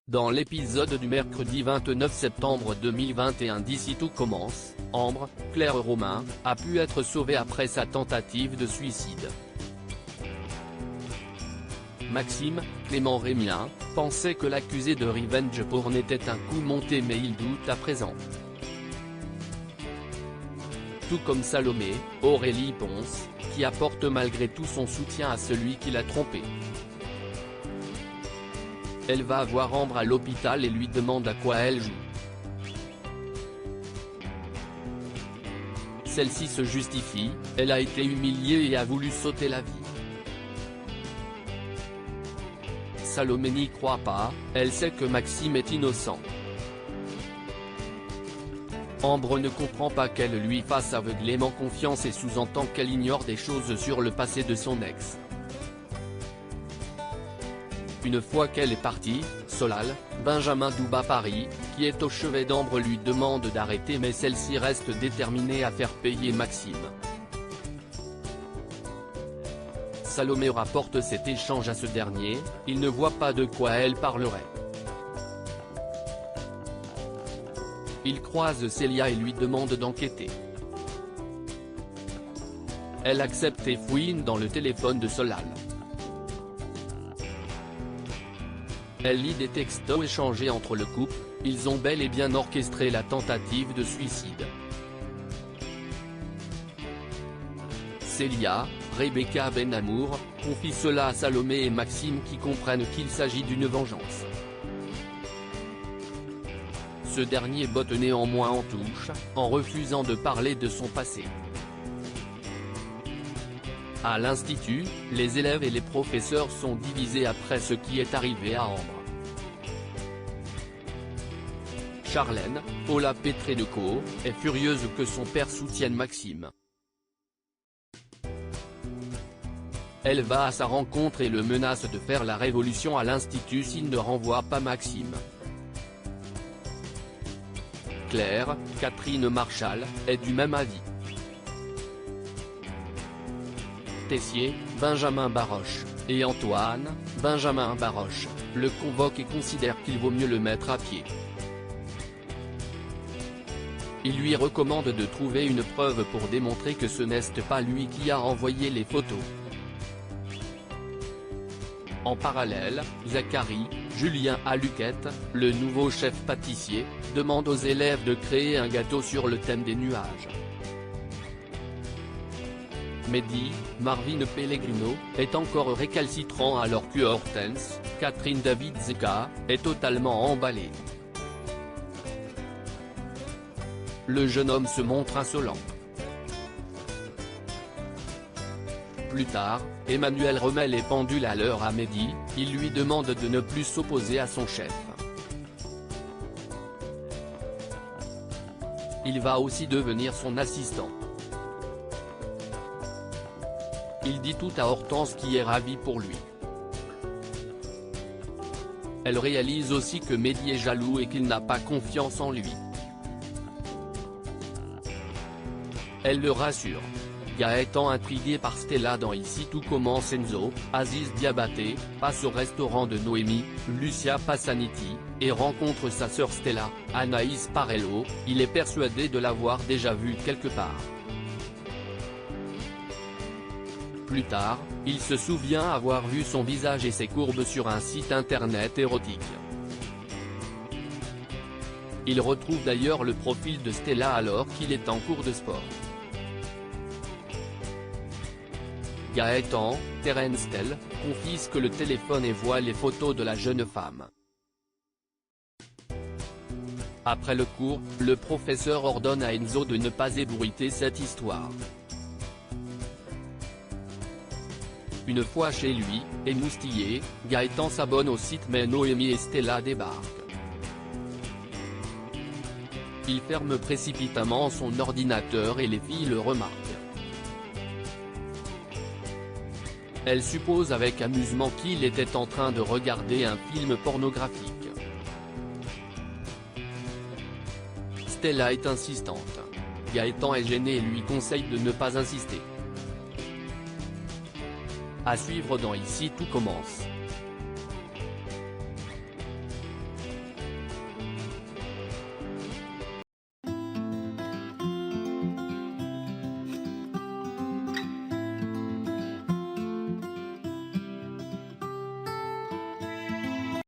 Dans l'épisode du mercredi 29 septembre 2021 d'Ici tout commence, Ambre, Claire Romain, a pu être sauvée après sa tentative de suicide. Maxime, Clément Rémien, pensait que l'accusé de revenge porn était un coup monté mais il doute à présent. Tout comme Salomé, Aurélie Ponce, qui apporte malgré tout son soutien à celui qui l'a trompée. Elle va voir Ambre à l'hôpital et lui demande à quoi elle joue. Celle-ci se justifie, elle a été humiliée et a voulu sauter la vie. Salomé n'y croit pas, elle sait que Maxime est innocent. Ambre ne comprend pas qu'elle lui fasse aveuglément confiance et sous-entend qu'elle ignore des choses sur le passé de son ex. Une fois qu'elle est partie, Solal, Benjamin Douba Paris, qui est au chevet d'Ambre lui demande d'arrêter mais celle-ci reste déterminée à faire payer Maxime. Salomé rapporte cet échange à ce dernier, il ne voit pas de quoi elle parlerait. Il croise Célia et lui demande d'enquêter. Elle accepte et fouine dans le téléphone de Solal. Elle lit des textos échangés entre le couple, ils ont bel et bien orchestré la tentative de suicide. Célia, Rebecca Benamour, confie cela à Salomé et Maxime qui comprennent qu'il s'agit d'une vengeance. Ce dernier botte néanmoins en touche, en refusant de parler de son passé. À l'Institut, les élèves et les professeurs sont divisés après ce qui est arrivé à Ambre. Charlène, Paula Petrenko, est furieuse que son père soutienne Maxime. Elle va à sa rencontre et le menace de faire la révolution à l'Institut s'il ne renvoie pas Maxime. Claire, Catherine Marchal, est du même avis. Tessier, Benjamin Baroche, et Antoine, Benjamin Baroche, le convoquent et considèrent qu'il vaut mieux le mettre à pied. Il lui recommande de trouver une preuve pour démontrer que ce n'est pas lui qui a envoyé les photos. En parallèle, Zachary, Julien Aluquette, le nouveau chef pâtissier, demande aux élèves de créer un gâteau sur le thème des nuages. Mehdi, Marvin Pellegrino, est encore récalcitrant alors que Hortense, Catherine David-Zeka, est totalement emballée. Le jeune homme se montre insolent. Plus tard, Emmanuel remet les pendules à l'heure à Mehdi, il lui demande de ne plus s'opposer à son chef. Il va aussi devenir son assistant. Il dit tout à Hortense qui est ravie pour lui. Elle réalise aussi que Mehdi est jaloux et qu'il n'a pas confiance en lui. Elle le rassure. Gaëtan intrigué par Stella dans Ici tout commence Enzo, Aziz Diabaté, passe au restaurant de Noémie, Lucia Passaniti, et rencontre sa sœur Stella, Anaïs Parello, il est persuadé de l'avoir déjà vue quelque part. Plus tard, il se souvient avoir vu son visage et ses courbes sur un site internet érotique. Il retrouve d'ailleurs le profil de Stella alors qu'il est en cours de sport. Gaëtan, Terence Tell, confisque le téléphone et voit les photos de la jeune femme. Après le cours, le professeur ordonne à Enzo de ne pas ébruiter cette histoire. Une fois chez lui, émoustillé, Gaëtan s'abonne au site mais Noémie et Stella débarquent. Il ferme précipitamment son ordinateur et les filles le remarquent. Elle suppose avec amusement qu'il était en train de regarder un film pornographique. Stella est insistante. Gaëtan est gêné et lui conseille de ne pas insister. À suivre dans Ici tout commence.